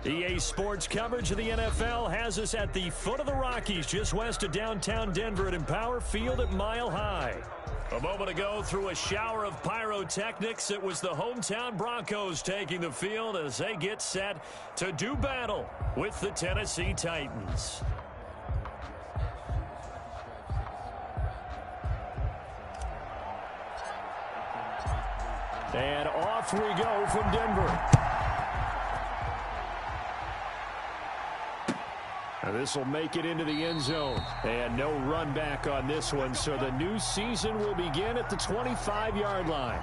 EA Sports coverage of the NFL has us at the foot of the Rockies, just west of downtown Denver at Empower Field at Mile High. A moment ago, through a shower of pyrotechnics, it was the hometown Broncos taking the field as they get set to do battle with the Tennessee Titans. And off we go from Denver. This will make it into the end zone. And no run back on this one, so the new season will begin at the 25-yard line.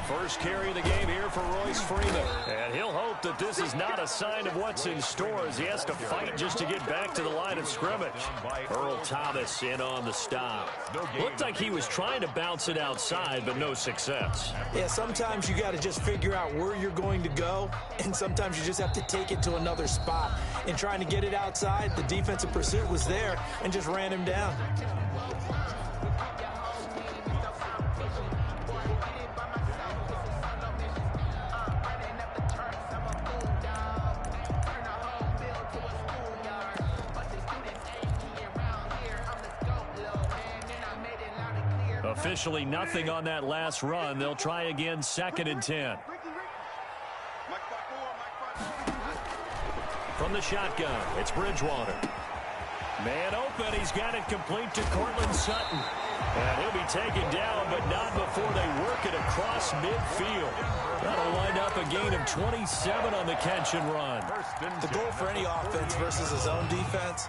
First carry of the game here for Royce Freeman. And he'll hope that this is not a sign of what's in store as he has to fight just to get back to the line of scrimmage. Earl Thomas in on the stop. Looked like he was trying to bounce it outside, but no success. Yeah, sometimes you got to just figure out where you're going to go, and sometimes you just have to take it to another spot. In trying to get it outside, the defensive pursuit was there and just ran him down. Officially nothing on that last run. They'll try again, 2nd and 10. From the shotgun, it's Bridgewater. Man open, he's got it complete to Cortland Sutton. And he'll be taken down, but not before they work it across midfield. That'll wind up a gain of 27 on the catch and run. The goal for any offense versus his own defense,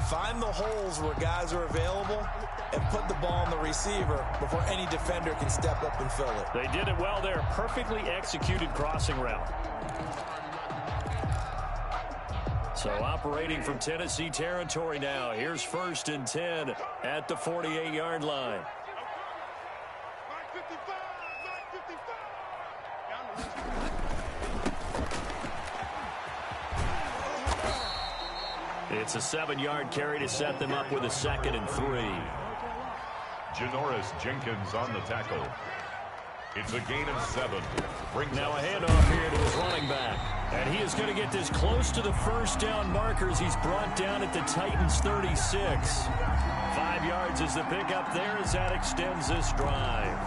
find the holes where guys are available and put the ball on the receiver before any defender can step up and fill it. They did it well there. Perfectly executed crossing route. So operating from Tennessee territory now. Here's 1st and 10 at the 48-yard line. It's a 7-yard carry to set them up with a 2nd and 3. Janoris Jenkins on the tackle. It's a gain of 7. Now a handoff here to his running back. And he is going to get this close to the first down markers. He's brought down at the Titans 36. 5 yards is the pickup there as that extends this drive.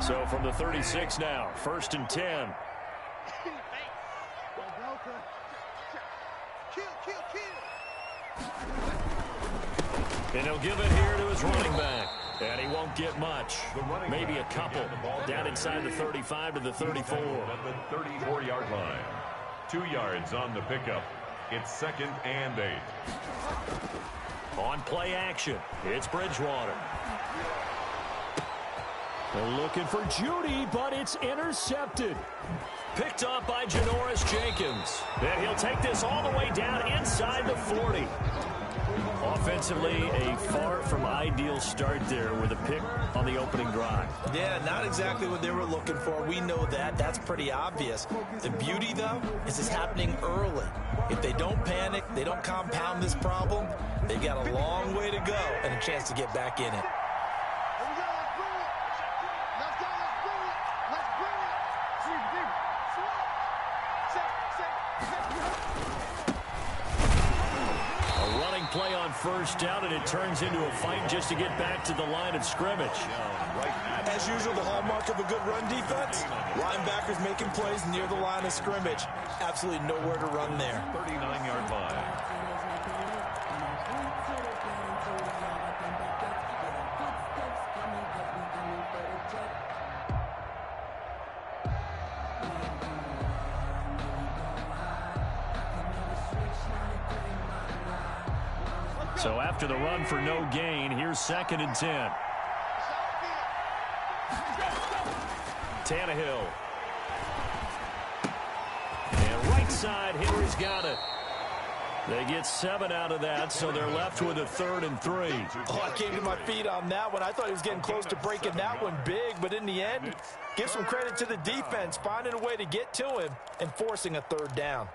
So from the 36 now, 1st and 10. And he'll give it here to his running back. And he won't get much. Maybe a couple. Down inside the 35 to the 34. At the 34-yard line. 2 yards on the pickup. It's 2nd and 8. On play action, it's Bridgewater. They're looking for Judy, but it's intercepted. Picked up by Janoris Jenkins. And he'll take this all the way down inside the 40. Offensively, a far from ideal start there with a pick on the opening drive. Yeah, not exactly what they were looking for. We know that. That's pretty obvious. The beauty, though, is it's happening early. If they don't panic, they don't compound this problem, they've got a long way to go and a chance to get back in it. Play on 1st down, and it turns into a fight just to get back to the line of scrimmage. As usual, the hallmark of a good run defense, linebackers making plays near the line of scrimmage. Absolutely nowhere to run there. 39-yard line. So after the run for no gain, here's 2nd and 10. Tannehill. And right side, Henry's got it. They get 7 out of that, so they're left with a 3rd and 3. Oh, I came to my feet on that one. I thought he was getting close to breaking that one big, but in the end, give some credit to the defense, finding a way to get to him and forcing a 3rd down.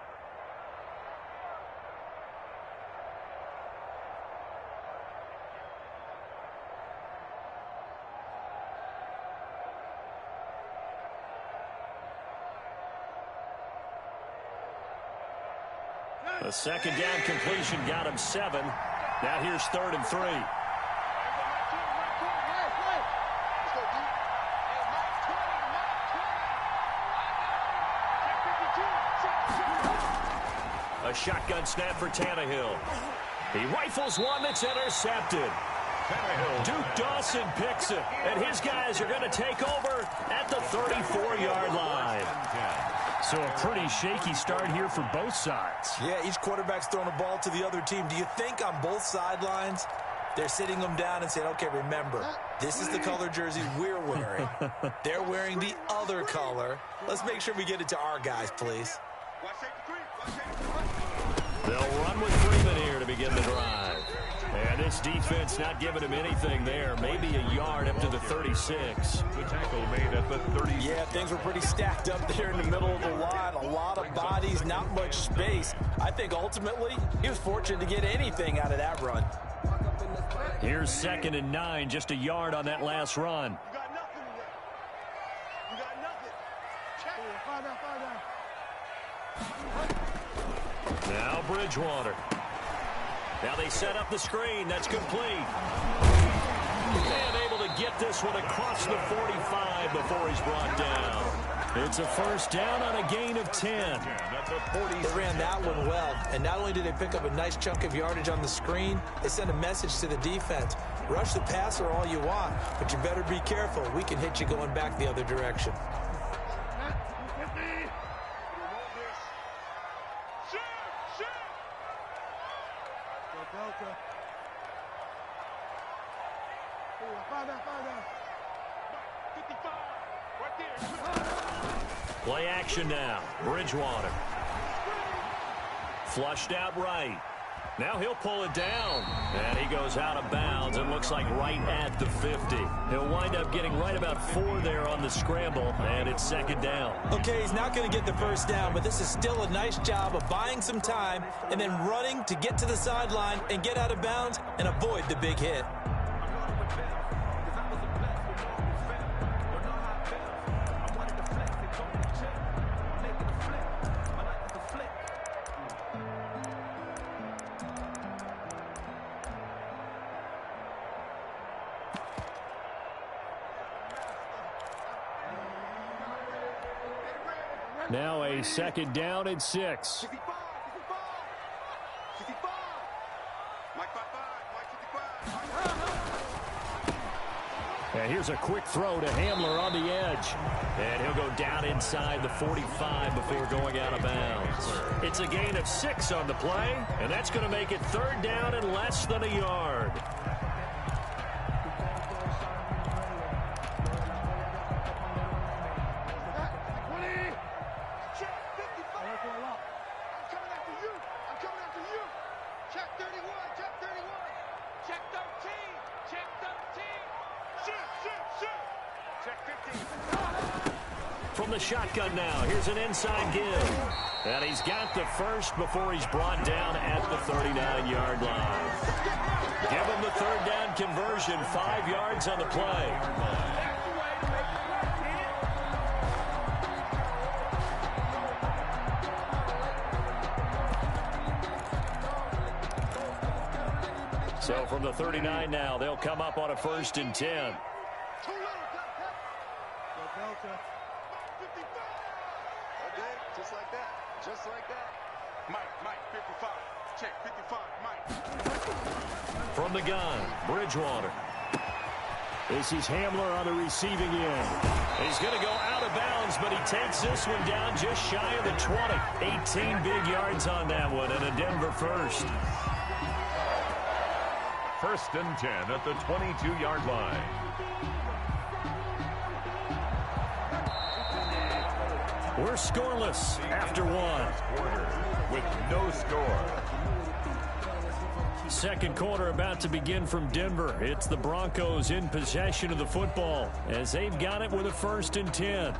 A 2nd down completion got him 7. Now here's 3rd and 3. A shotgun snap for Tannehill. He rifles one that's intercepted. Duke Dawson picks it, and his guys are going to take over at the 34-yard line. So a pretty shaky start here for both sides. Yeah, each quarterback's throwing a ball to the other team. Do you think on both sidelines they're sitting them down and saying, okay, remember, this is the color jersey we're wearing. They're wearing the other color. Let's make sure we get it to our guys, please. They'll run with Freeman here to begin the drive. And this defense not giving him anything there. Maybe a yard up to the 36. The tackle made at the 36. Yeah, things were pretty stacked up there in the middle of the line. A lot of bodies, not much space. I think ultimately he was fortunate to get anything out of that run. Here's 2nd and 9, just a yard on that last run. You got nothing today. You got nothing. Check. Now Bridgewater. Now they set up the screen. That's complete. And able to get this one across the 45 before he's brought down. It's a 1st down on a gain of 10. They ran that one well, and not only did they pick up a nice chunk of yardage on the screen, they sent a message to the defense. Rush the passer all you want, but you better be careful. We can hit you going back the other direction. Play action now. Bridgewater. Flushed out right. Now he'll pull it down. And he goes out of bounds. It looks like right at the 50. He'll wind up getting right about 4 there on the scramble. And it's 2nd down. Okay, he's not going to get the 1st down, but this is still a nice job of buying some time and then running to get to the sideline and get out of bounds and avoid the big hit. Now a 2nd down and 6. And here's a quick throw to Hamler on the edge. And he'll go down inside the 45 before going out of bounds. It's a gain of 6 on the play, and that's going to make it 3rd down and less than a yard. From the shotgun now, here's an inside give. And he's got the 1st before he's brought down at the 39-yard line. Give him the 3rd down conversion, 5 yards on the play. So from the 39 now, they'll come up on a 1st and 10. Just like that. Just like that. Mike, 55. Check, 55, Mike. From the gun, Bridgewater. This is Hamler on the receiving end. He's going to go out of bounds, but he takes this one down just shy of the 20. 18 big yards on that one, and a Denver 1st. 1st and 10 at the 22-yard line. We're scoreless after 1. With no score. Second quarter about to begin from Denver. It's the Broncos in possession of the football as they've got it with a 1st and 10.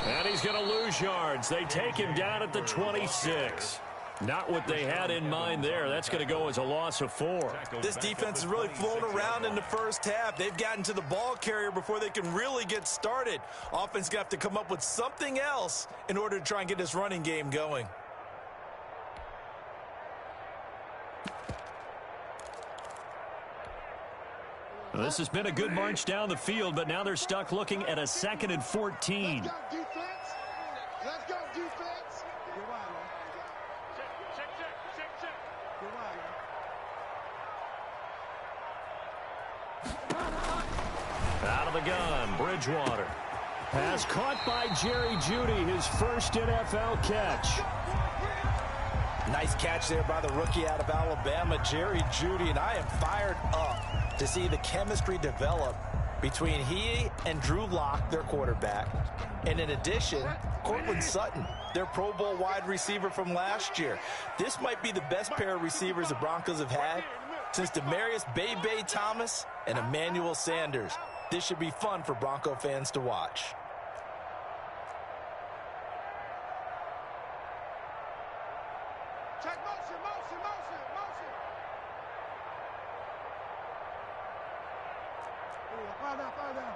And he's going to lose yards. They take him down at the 26. Not what they had in mind there. That's going to go as a loss of 4. This defense is really flown around in the first half. They've gotten to the ball carrier before they can really get started. Offense got to come up with something else in order to try and get this running game going. Well, this has been a good march down the field, but now they're stuck looking at a 2nd and 14. Let's go, defense. Let's go, defense. Get wide, man. Check. Get wide, man. Out of the gun, Bridgewater. Pass caught by Jerry Jeudy, his first NFL catch. Nice catch there by the rookie out of Alabama, Jerry Jeudy, and I am fired up to see the chemistry develop between he and Drew Lock, their quarterback. And in addition, Cortland Sutton, their Pro Bowl wide receiver from last year. This might be the best pair of receivers the Broncos have had since Demaryius Bebe Thomas and Emmanuel Sanders. This should be fun for Bronco fans to watch. Check motion. Fire down.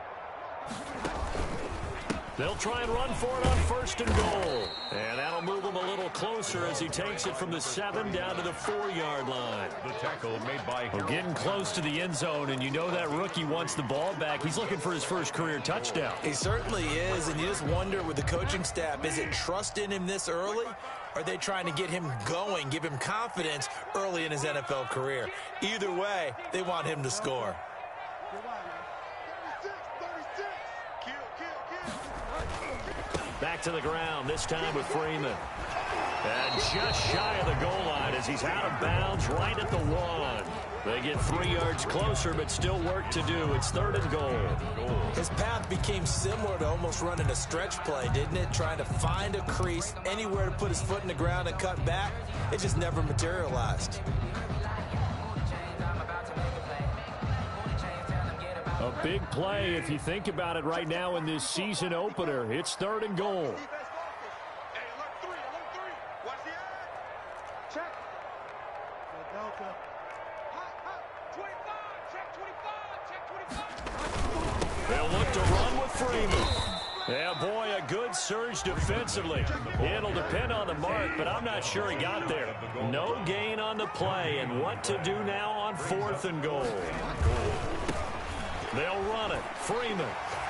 They'll try and run for it on 1st and goal. And that'll move him a little closer as he takes it from the 7 down to the 4-yard line. The tackle made by We're getting close to the end zone, and you know that rookie wants the ball back. He's looking for his first career touchdown. He certainly is, and you just wonder with the coaching staff, is it trust in him this early? Or are they trying to get him going, give him confidence early in his NFL career? Either way, they want him to score. Get wide, man. 36. Kill. Back to the ground, this time with Freeman. And just shy of the goal line as he's out of bounds right at the 1. They get 3 yards closer, but still work to do. It's 3rd and goal. His path became similar to almost running a stretch play, didn't it? Trying to find a crease, anywhere to put his foot in the ground and cut back. It just never materialized. A big play if you think about it right now in this season opener. It's 3rd and goal. Defense focus. Hey, alert 3. Watch the eye. Check. Good Delta. Hot. 25. Check 25. They'll look to run with Freeman. Yeah, boy, a good surge defensively. It'll depend on the mark, but I'm not sure he got there. No gain on the play, and what to do now on 4th and goal. They'll run it. Freeman.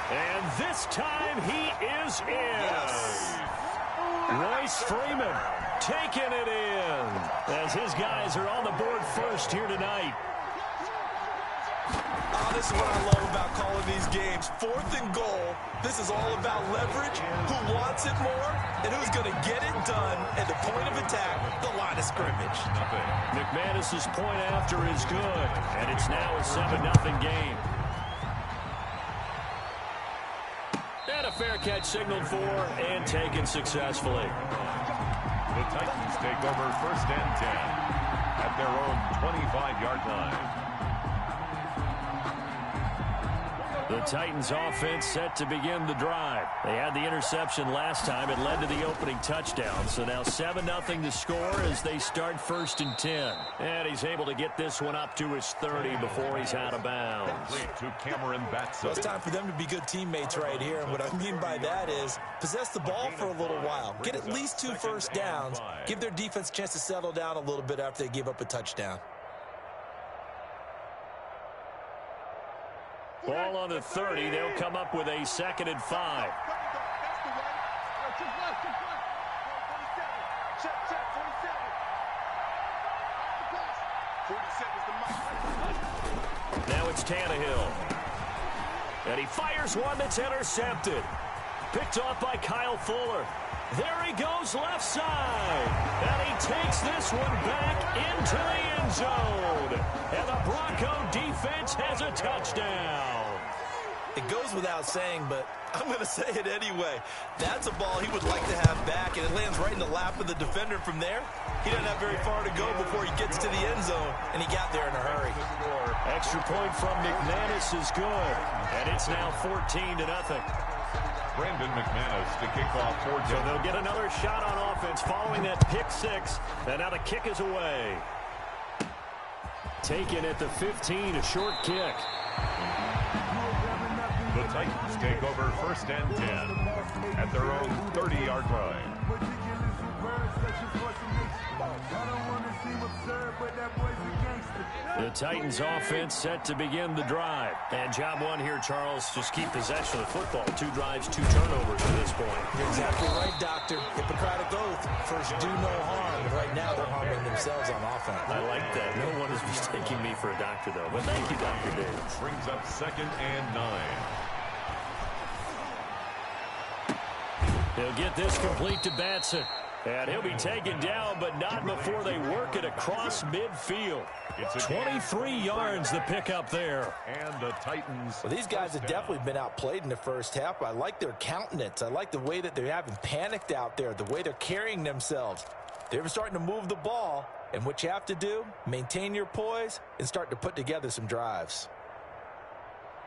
And this time he is in. Royce Freeman taking it in as his guys are on the board first here tonight. Oh, this is what I love about calling these games. 4th and goal. This is all about leverage, who wants it more, and who's going to get it done at the point of attack, the line of scrimmage. McManus's point after is good, and it's now a 7-0 game. And a fair catch signaled for and taken successfully. The Titans take over 1st and 10 at their own 25-yard line. The Titans offense set to begin the drive. They had the interception last time. It led to the opening touchdown. So now 7-0 to score as they start 1st and 10. And he's able to get this one up to his 30 before he's out of bounds. To Cameron Batson. Well, it's time for them to be good teammates right here. And what I mean by that is possess the ball for a little while. Get at least 2 first downs. Give their defense a chance to settle down a little bit after they give up a touchdown. Ball on the 30. They'll come up with a 2nd and 5. Now it's Tannehill. And he fires one that's intercepted. Picked off by Kyle Fuller. There he goes left side. And he takes this one back into the end zone. And the Bronco defense has a touchdown. It goes without saying, but I'm going to say it anyway. That's a ball he would like to have back, and it lands right in the lap of the defender from there. He doesn't have very far to go before he gets to the end zone, and he got there in a hurry. Extra point from McManus is good, and it's now 14-0. Brandon McManus to kick off for So they'll get another shot on offense following that pick six, and now the kick is away. Taken at the 15, a short kick. The Titans take over 1st and 10 at their own 30-yard line. The Titans offense set to begin the drive. And job one here, Charles, just keep possession of the football. 2 drives, 2 turnovers at this point. You're exactly right, Doctor. Hippocratic oath. First, do no harm. And right now, they're harming themselves on offense. I like that. No one is mistaking me for a doctor, though. But thank you, Dr. Davis. Brings up 2nd and 9. He'll get this complete to Batson. And he'll be taken down, but not before they work it across midfield. 23 yards the pickup there. And the Titans. Well, these guys have definitely been outplayed in the first half. I like their countenance. I like the way that they haven't panicked out there, the way they're carrying themselves. They're starting to move the ball, and what you have to do, maintain your poise and start to put together some drives.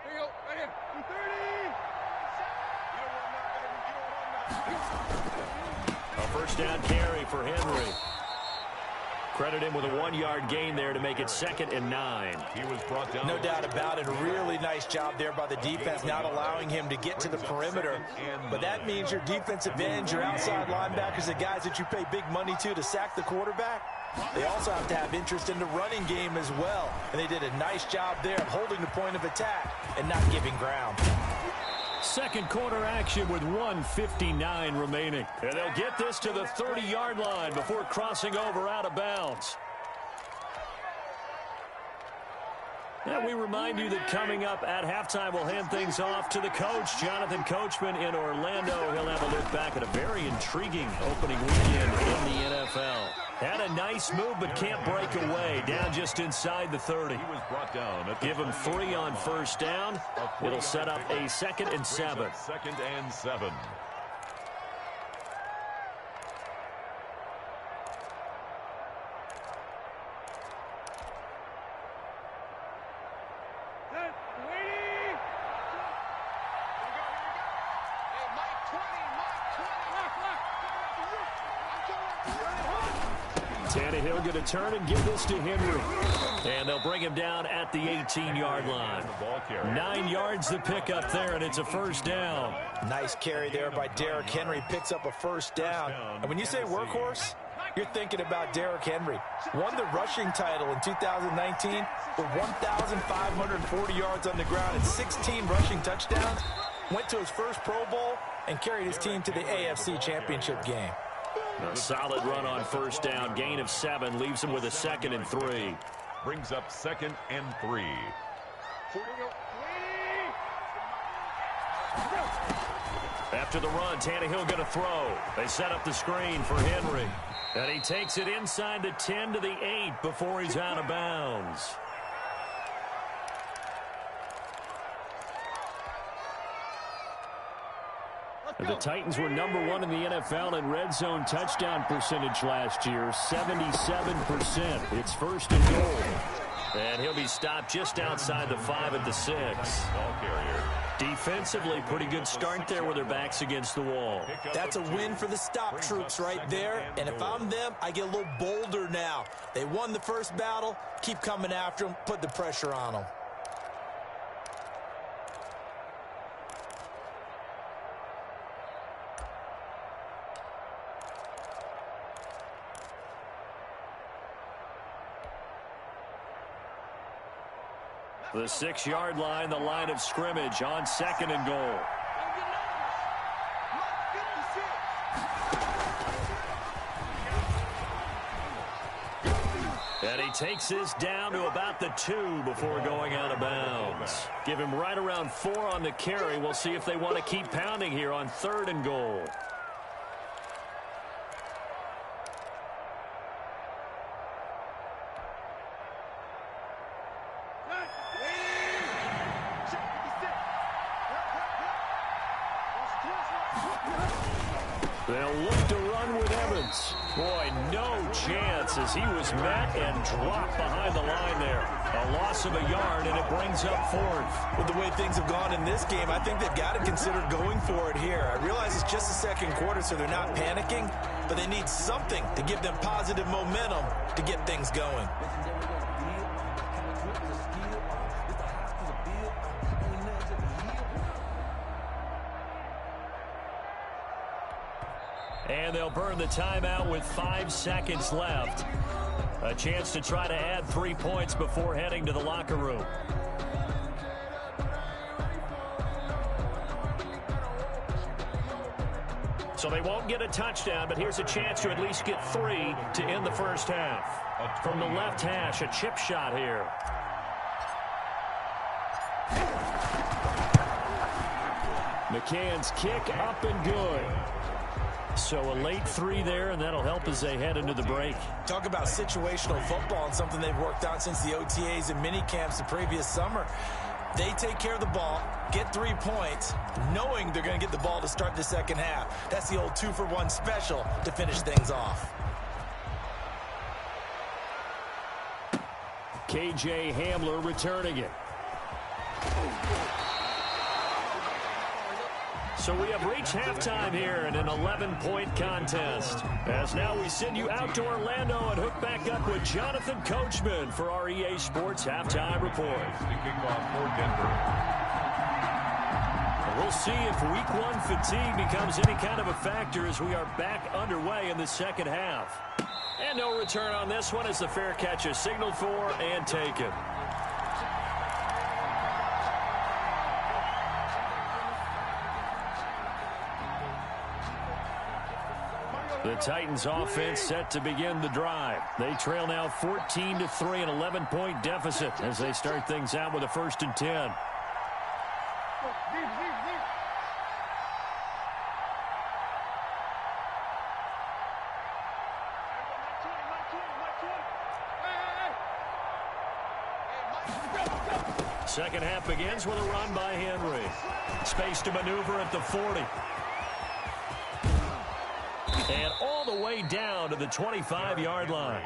Here you go, right here. 230. A first down carry for Henry. Credit him with a 1-yard gain there to make it 2nd and 9. He was brought down. No doubt about it. A really nice job there by the defense, not allowing him to get to the perimeter. But that means your defensive ends, your outside linebackers, the guys that you pay big money to sack the quarterback, they also have to have interest in the running game as well. And they did a nice job there of holding the point of attack and not giving ground. Second quarter action with 1:59 remaining. And they'll get this to the 30-yard line before crossing over out of bounds. And we remind you that coming up at halftime, we'll hand things off to the coach, Jonathan Coachman in Orlando. He'll have a look back at a very intriguing opening weekend in the NFL. Had a nice move, but can't break away. Down just inside the 30. He was brought down. Give him 3 on first down. It'll set up a 2nd and 7. 2nd and 7. Tannehill going to turn and give this to Henry. And they'll bring him down at the 18-yard line. 9 yards the pick up there, and it's a first down. Nice carry there by Derrick Henry. Picks up a first down. And when you say workhorse, you're thinking about Derrick Henry. Won the rushing title in 2019 with 1,540 yards on the ground and 16 rushing touchdowns. Went to his first Pro Bowl and carried his team to the AFC Championship game. A solid run on first down. Gain of 7 leaves him with a 2nd and 3. Brings up 2nd and 3. After the run, Tannehill going to throw. They set up the screen for Henry. And he takes it inside the 10 to the 8 before he's out of bounds. The Titans were number 1 in the NFL in red zone touchdown percentage last year, 77%. It's 1st and goal. And he'll be stopped just outside the 5 at the 6. Ball carrier. Defensively, pretty good start there with their backs against the wall. That's a win for the stop troops right there. And if I'm them, I get a little bolder now. They won the first battle. Keep coming after them. Put the pressure on them. The 6-yard line, the line of scrimmage on 2nd and goal. And he takes this down to about the 2 before going out of bounds. Give him right around 4 on the carry. We'll see if they want to keep pounding here on 3rd and goal. They'll look to run with Evans. Boy, no chance as he was met and dropped behind the line there. A loss of a yard, and it brings up fourth. With the way things have gone in this game, I think they've got to consider going for it here. I realize it's just the second quarter, so they're not panicking, but they need something to give them positive momentum to get things going. And they'll burn the timeout with 5 seconds left. A chance to try to add 3 points before heading to the locker room. So they won't get a touchdown, but here's a chance to at least get 3 to end the first half. From the left hash, a chip shot here. McCann's kick up and good. So a late 3 there, and that'll help as they head into the break. Talk about situational football and something they've worked on since the OTAs and mini camps the previous summer. They take care of the ball, get 3 points, knowing they're going to get the ball to start the second half. That's the old 2-for-1 special to finish things off. KJ Hamler returning it. So we have reached halftime here in an 11-point contest. As now we send you out to Orlando and hook back up with Jonathan Coachman for our EA Sports Halftime Report. We'll see if Week 1 fatigue becomes any kind of a factor as we are back underway in the second half. And no return on this one as the fair catch is signaled for and taken. The Titans offense set to begin the drive. They trail now 14-3, an 11-point deficit as they start things out with a 1st and 10. Second half begins with a run by Henry. Space to maneuver at the 40. And all the way down to the 25-yard line.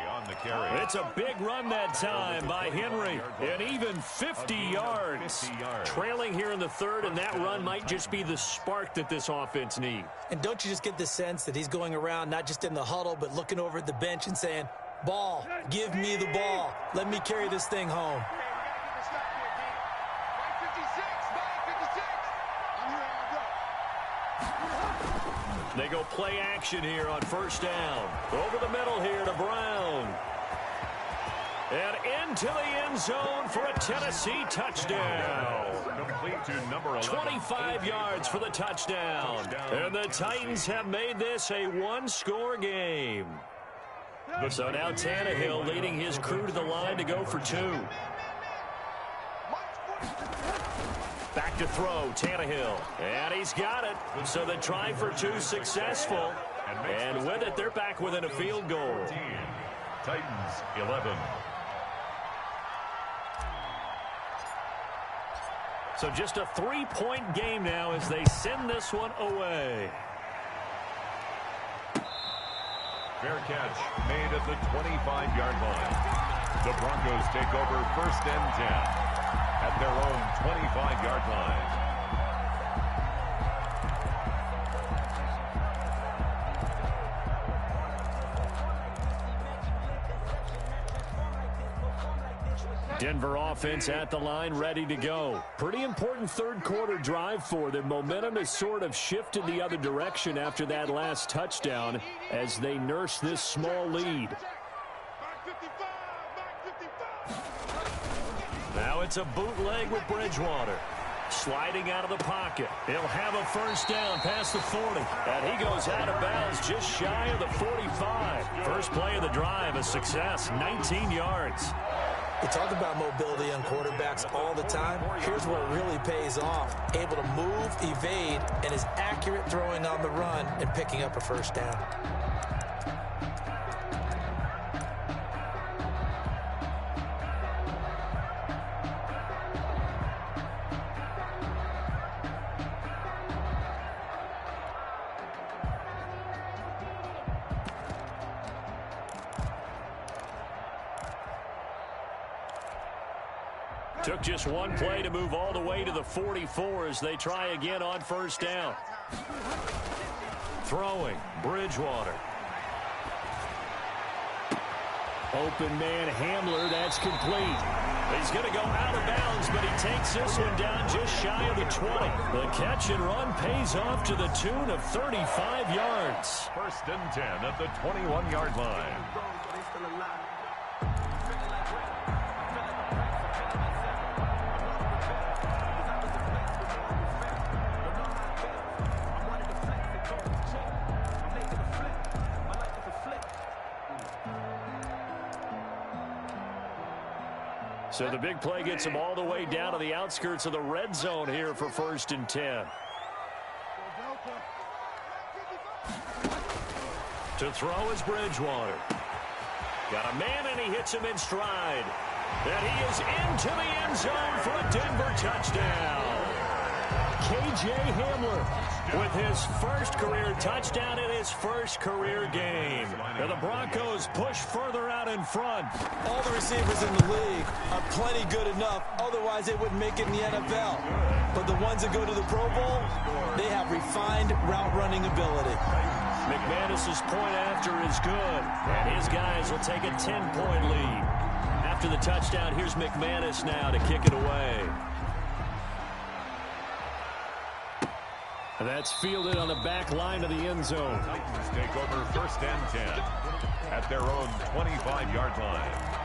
It's a big run that time by Henry. And even 50 yards. Trailing here in the third, and that run might just be the spark that this offense needs. And don't you just get the sense that he's going around, not just in the huddle, but looking over at the bench and saying, ball, give me the ball. Let me carry this thing home. They go play action here on 1st down. Over the middle here to Brown. And into the end zone for a Tennessee touchdown. 25 yards for the touchdown. And the Titans have made this a one-score game. So now Tannehill leading his crew to the line to go for 2. Back to throw, Tannehill. And he's got it. So the try for 2 successful. And with it, they're back within a field goal. Titans 11. So just a 3-point game now as they send this one away. Fair catch made at the 25-yard line. The Broncos take over 1st and 10 at their own 25-yard line. Denver offense at the line, ready to go. Pretty important third quarter drive for them. Momentum has sort of shifted the other direction after that last touchdown as they nurse this small lead. Now it's a bootleg with Bridgewater. Sliding out of the pocket. He'll have a 1st down past the 40. And he goes out of bounds just shy of the 45. First play of the drive, a success, 19 yards. We talk about mobility on quarterbacks all the time. Here's where it really pays off. Able to move, evade, and is accurate throwing on the run and picking up a 1st down. Took just one play to move all the way to the 44 as they try again on first down. Throwing, Bridgewater. Open man Hamler, that's complete. He's going to go out of bounds, but he takes this one down just shy of the 20. The catch and run pays off to the tune of 35 yards. First and 10 at the 21-yard line. So the big play gets him all the way down to the outskirts of the red zone here for first and 10. To throw is Bridgewater. Got a man, and he hits him in stride. And he is into the end zone for a Denver touchdown. K.J. Hamler with his first career touchdown in his first career game. And the Broncos push further out in front. All the receivers in the league are plenty good enough. Otherwise, they wouldn't make it in the NFL. But the ones that go to the Pro Bowl, they have refined route running ability. McManus's point after is good. And his guys will take a 10-point lead. After the touchdown, here's McManus now to kick it away. And that's fielded on the back line of the end zone. Titans take over first and 10 at their own 25-yard line.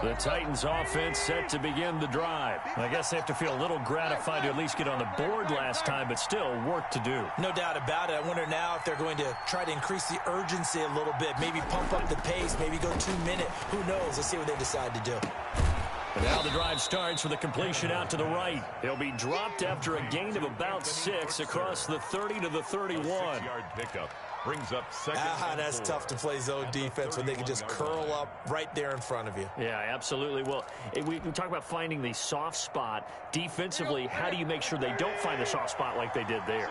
The Titans offense set to begin the drive. I guess they have to feel a little gratified to at least get on the board last time, but still work to do. No doubt about it. I wonder now if they're going to try to increase the urgency a little bit, maybe pump up the pace, maybe go 2-minute. Who knows? Let's see what they decide to do. And now the drive starts with a completion out to the right. He'll be dropped after a gain of about 6 across the 30 to the 31. 6-yard pickup. Brings up second. That's tough to play zone defense when they can just curl up right there in front of you. Yeah, absolutely. Well, we talk about finding the soft spot. Defensively, how do you make sure they don't find the soft spot like they did there?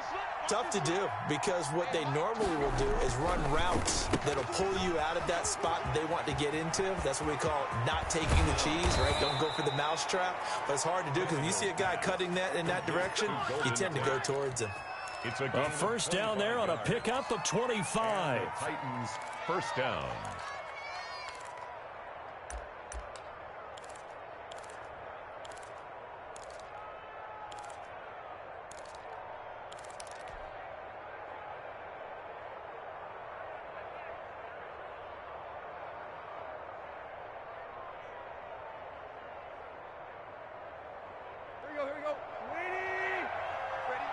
Tough to do, because what they normally will do is run routes that'll pull you out of that spot they want to get into. That's what we call not taking the cheese, right? Don't go for the mousetrap. But it's hard to do because when you see a guy cutting that in that direction, you tend to go towards him. It's a first down there on a pickup of 25. Titans first down. Here we go. Ready? Ready?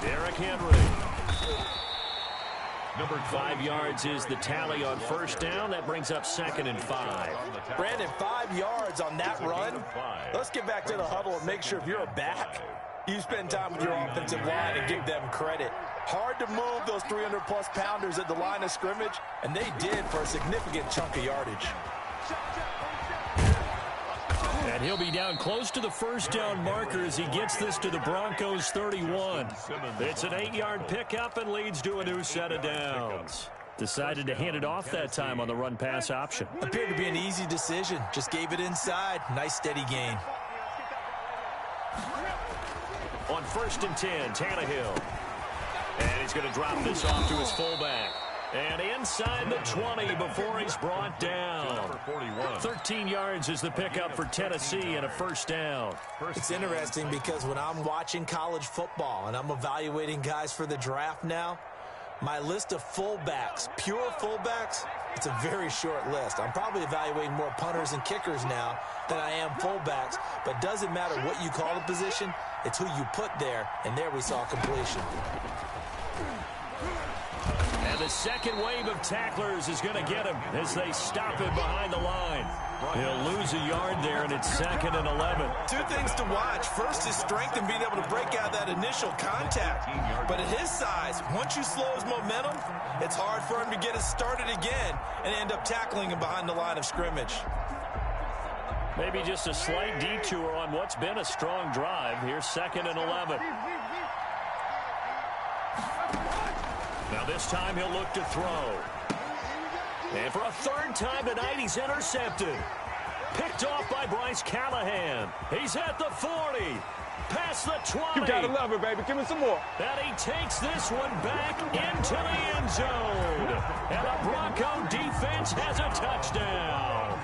Derrick Henry. Number 5 yards is the tally on first down. That brings up 2nd and 5. Brandon, 5 yards on that run. Let's get back to the huddle and make sure if you're a back, you spend time with your offensive line and give them credit. Hard to move those 300-plus pounders at the line of scrimmage, and they did for a significant chunk of yardage. And he'll be down close to the first down marker as he gets this to the Broncos 31. It's an 8-yard pickup and leads to a new set of downs. Decided to hand it off that time on the run-pass option. Appeared to be an easy decision. Just gave it inside. Nice steady gain. On 1st and 10, Tannehill. And he's going to drop this off to his fullback. And inside the 20 before he's brought down. 13 yards is the pickup for Tennessee and a first down. It's interesting because when I'm watching college football and I'm evaluating guys for the draft now, my list of fullbacks, pure fullbacks, it's a very short list. I'm probably evaluating more punters and kickers now than I am fullbacks, but it doesn't matter what you call the position, it's who you put there, and there we saw completion. And the second wave of tacklers is going to get him as they stop him behind the line. He'll lose a yard there, and it's 2nd and 11. Two things to watch. First, his strength in being able to break out that initial contact. But at his size, once you slow his momentum, it's hard for him to get it started again and end up tackling him behind the line of scrimmage. Maybe just a slight detour on what's been a strong drive. Here's 2nd and 11. Now this time he'll look to throw. And for a 3rd time tonight, he's intercepted. Picked off by Bryce Callahan. He's at the 40. Past the 20. You gotta love it, baby. Give me some more. And he takes this one back into the end zone. And the Bronco defense has a touchdown.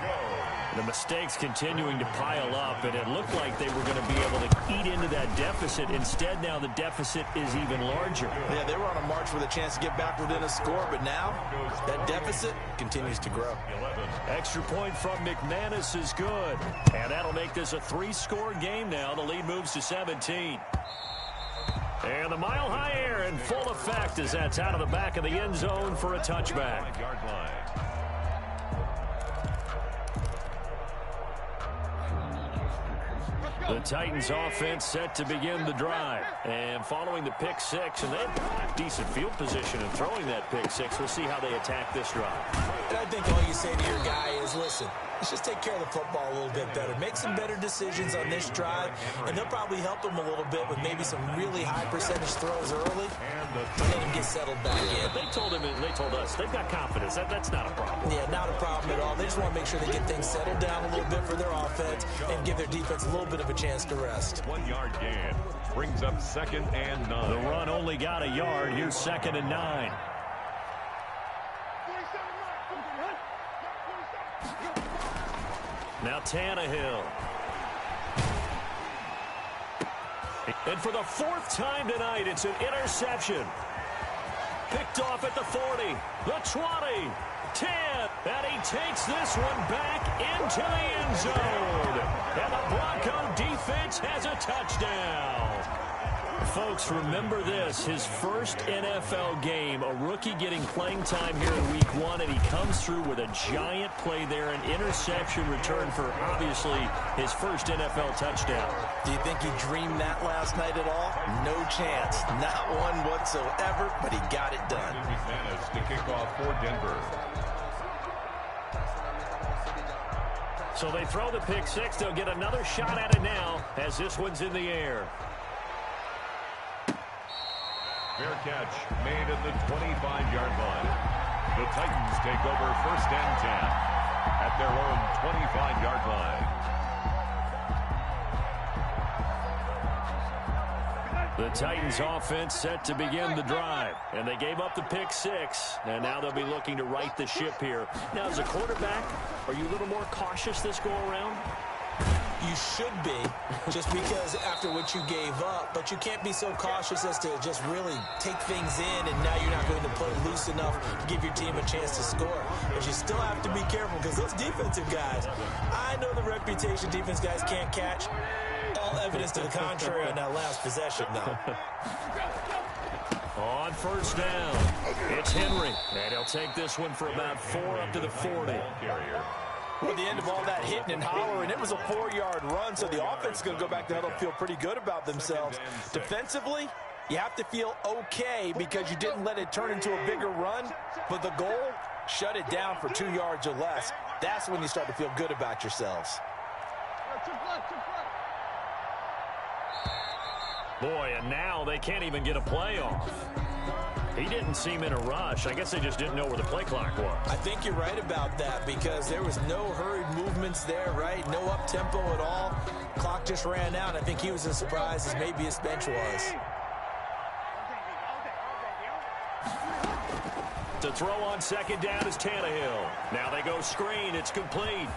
The mistakes continuing to pile up, and it looked like they were going to be able to eat into that deficit. Instead, now the deficit is even larger. Yeah, they were on a march with a chance to get back within a score, but now that deficit continues to grow. Extra point from McManus is good, and that'll make this a 3-score game now. The lead moves to 17. And the mile-high air in full effect as that's out of the back of the end zone for a touchback. The Titans offense set to begin the drive. And following the pick six, and they have decent field position in throwing that pick six. We'll see how they attack this drive. And I think all you say to your guy is, listen, let's just take care of the football a little bit better. Make some better decisions on this drive, and they'll probably help him a little bit with maybe some really high percentage throws early and let him get settled back in. They told him, and they told us, they've got confidence. That's not a problem. Yeah, not a problem at all. They just want to make sure they get things settled down a little bit for their offense and give their defense a little bit of a chance to rest. 1-yard gain brings up 2nd and 9. The run only got a yard. Here's 2nd and 9. Now Tannehill. And for the 4th time tonight, it's an interception. Picked off at the 40, the 20, 10, and he takes this one back into the end zone. And the Bronco defense has a touchdown. Folks, remember this, his first NFL game, a rookie getting playing time here in week 1, and he comes through with a giant play there, an interception return for, obviously, his first NFL touchdown. Do you think he dreamed that last night at all? No chance. Not one whatsoever, but he got it done. McManus to kick off for Denver. So they throw the pick six. They'll get another shot at it now as this one's in the air. Fair catch made at the 25-yard line. The Titans take over 1st and 10 at their own 25-yard line. The Titans offense set to begin the drive, and they gave up the pick six, and now they'll be looking to right the ship here. Now, as a quarterback, are you a little more cautious this go around? You should be, just because after what you gave up, but you can't be so cautious as to just really take things in, and now you're not going to play loose enough to give your team a chance to score. But you still have to be careful, because those defensive guys, I know the reputation defense guys can't catch. All evidence to the contrary on that last possession, though. On 1st down, it's Henry, and he'll take this one for about 4 up to the 40. Well, at the end of all that hitting and hollering, it was a 4-yard run, so the offense is going to go back to huddle and feel pretty good about themselves. Defensively, you have to feel okay because you didn't let it turn into a bigger run, but the goal, shut it down for 2 yards or less. That's when you start to feel good about yourselves. Boy, and now they can't even get a play off. He didn't seem in a rush. I guess they just didn't know where the play clock was. I think you're right about that because there was no hurried movements there, right? No up-tempo at all. Clock just ran out. I think he was as surprised as maybe his bench was. To throw on 2nd down is Tannehill. Now they go screen. It's complete.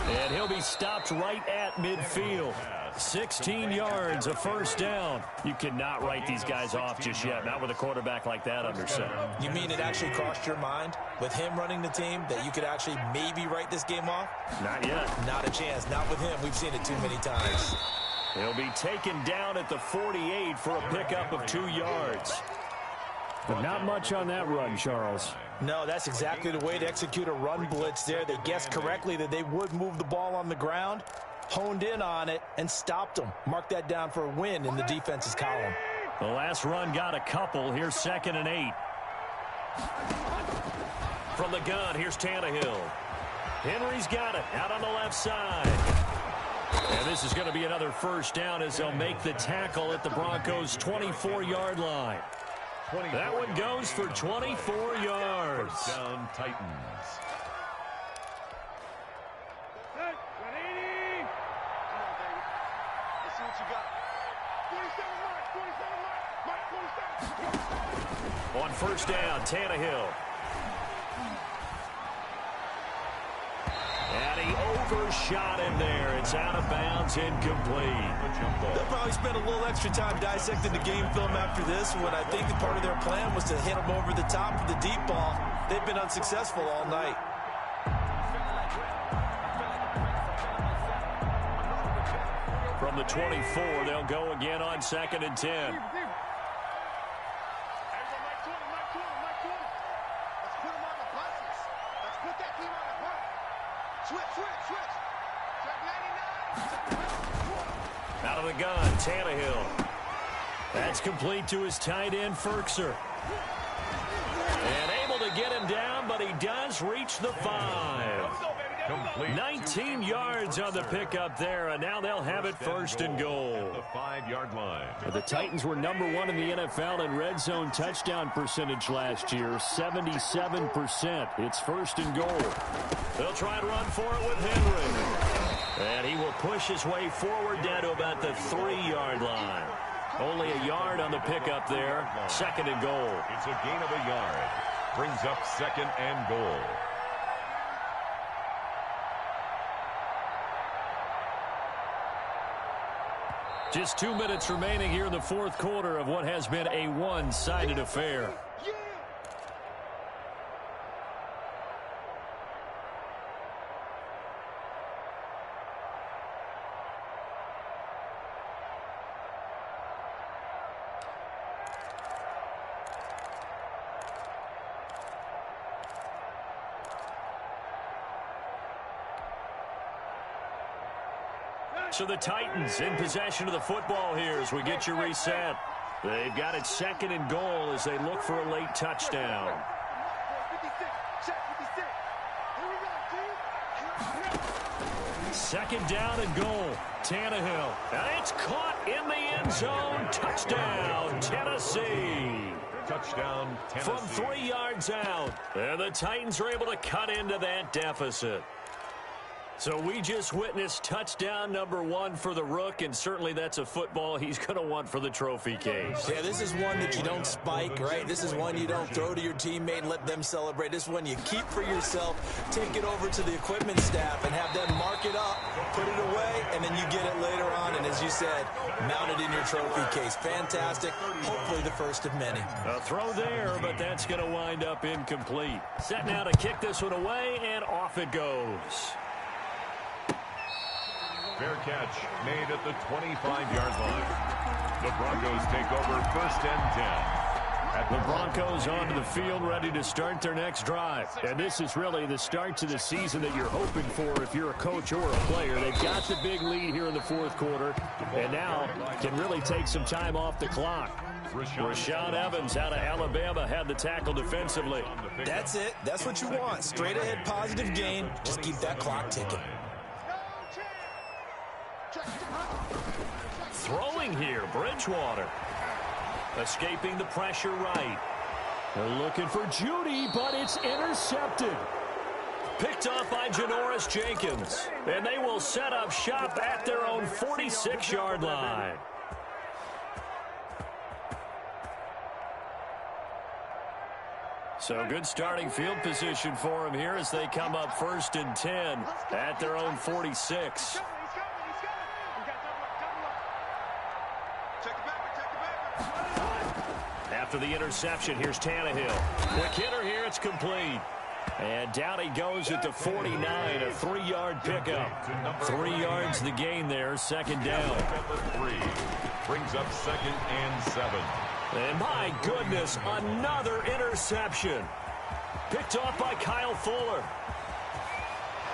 And he'll be stopped right at midfield. 16 yards, a 1st down. You cannot write these guys off just yet, not with a quarterback like that under center. You mean it actually crossed your mind with him running the team that you could actually maybe write this game off? Not yet. Not a chance. Not with him. We've seen it too many times. He'll be taken down at the 48 for a pickup of 2 yards. But not much on that run, Charles. No, that's exactly the way to execute a run blitz there. They guessed correctly that they would move the ball on the ground, honed in on it, and stopped them. Mark that down for a win in the defense's column. The last run got a couple. Here's 2nd and 8. From the gun, here's Tannehill. Henry's got it out on the left side. And this is going to be another first down as they'll make the tackle at the Broncos' 24-yard line. That one goes for 24 yards. First down, Titans. Hey, 180. Come on, baby. Let's see what you got. 27, Mike. 27, Mike. 27. On first down, Tannehill. And he overshot him there. It's out of bounds, incomplete. They'll probably spend a little extra time dissecting the game film after this when I think that part of their plan was to hit him over the top of the deep ball. They've been unsuccessful all night. From the 24, they'll go again on 2nd and 10. Out of the gun, Tannehill. That's complete to his tight end, Ferkser. And able to get him down, but he does reach the 5. Complete 19 yards on the pickup there, and now they'll have it 1st and goal. At the 5-yard line. The Titans were #1 in the NFL in red zone touchdown percentage last year, 77%. It's 1st and goal. They'll try to run for it with Henry. And he will push his way forward down to about the 3-yard line. Only a yard on the pickup there. 2nd and goal. It's a gain of a yard. Brings up 2nd and goal. Just 2 minutes remaining here in the 4th quarter of what has been a one-sided affair. So the Titans in possession of the football here as we get you reset. They've got it 2nd and goal as they look for a late touchdown. 2nd down and goal. Tannehill. And it's caught in the end zone. Touchdown, Tennessee. Touchdown, Tennessee. From 3 yards out. And the Titans are able to cut into that deficit. So we just witnessed touchdown #1 for the Rook, and certainly that's a football he's going to want for the trophy case. Yeah, this is one that you don't spike, right? This is one you don't throw to your teammate and let them celebrate. This is one you keep for yourself, take it over to the equipment staff, and have them mark it up, put it away, and then you get it later on, and as you said, mount it in your trophy case. Fantastic. Hopefully the first of many. A throw there, but that's going to wind up incomplete. Set now to kick this one away, and off it goes. Fair catch made at the 25-yard line. The Broncos take over 1st and 10. The Broncos onto the field ready to start their next drive. And this is really the start to the season that you're hoping for if you're a coach or a player. They've got the big lead here in the 4th quarter and now can really take some time off the clock. Rashaan Evans out of Alabama had the tackle defensively. That's it. That's what you want. Straight ahead positive gain. Just keep that clock ticking. Throwing here, Bridgewater. Escaping the pressure right. They're looking for Judy, but it's intercepted. Picked off by Janoris Jenkins. And they will set up shop at their own 46-yard line. So good starting field position for them here as they come up 1st and 10 at their own 46. After the interception, here's Tannehill. Quick hitter here, it's complete. And down he goes at the 49, a 3-yard pickup. 3 yards the gain there, 2nd down. Number 3 brings up 2nd and 7. And my goodness, another interception. Picked off by Kyle Fuller.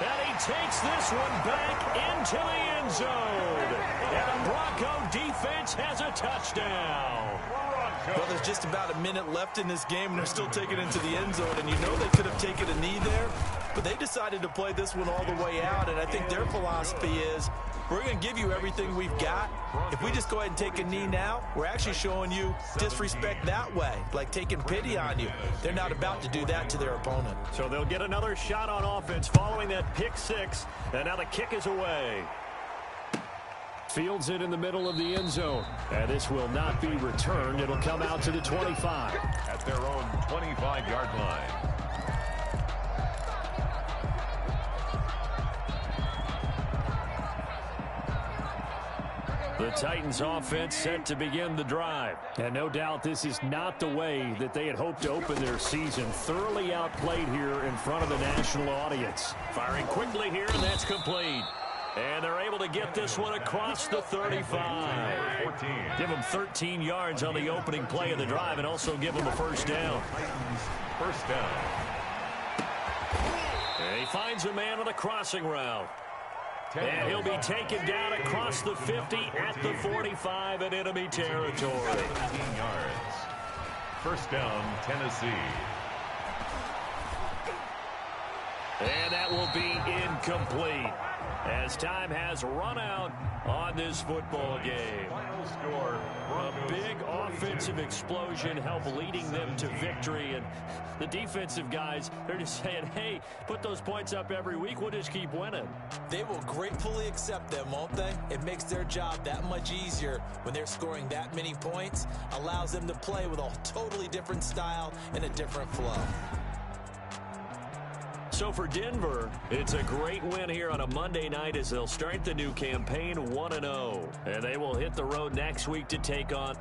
And he takes this one back into the end zone. And the Bronco defense has a touchdown. Well, there's just about a minute left in this game, and they're still taking it into the end zone. And you know they could have taken a knee there, but they decided to play this one all the way out. And I think their philosophy is, we're going to give you everything we've got. If we just go ahead and take a knee now, we're actually showing you disrespect that way, like taking pity on you. They're not about to do that to their opponent. So they'll get another shot on offense following that pick six, and now the kick is away. Fields it in the middle of the end zone, and this will not be returned. It'll come out to the 25. At their own 25-yard line. The Titans offense set to begin the drive. And no doubt this is not the way that they had hoped to open their season. Thoroughly outplayed here in front of the national audience. Firing quickly here, and that's complete. And they're able to get this one across the 35. Give them 13 yards on the opening play of the drive and also give them a first down. First down. And he finds a man on a crossing route. And he'll be taken down across the 50 at the 45 in enemy territory. 18 yards. First down, Tennessee. And that will be incomplete as time has run out on this football game. Final score. A big offensive explosion helped leading them to victory. And the defensive guys, they're just saying, hey, put those points up every week. We'll just keep winning. They will gratefully accept them, won't they? It makes their job that much easier when they're scoring that many points. Allows them to play with a totally different style and a different flow. So for Denver, it's a great win here on a Monday night as they'll start the new campaign 1-0. And they will hit the road next week to take on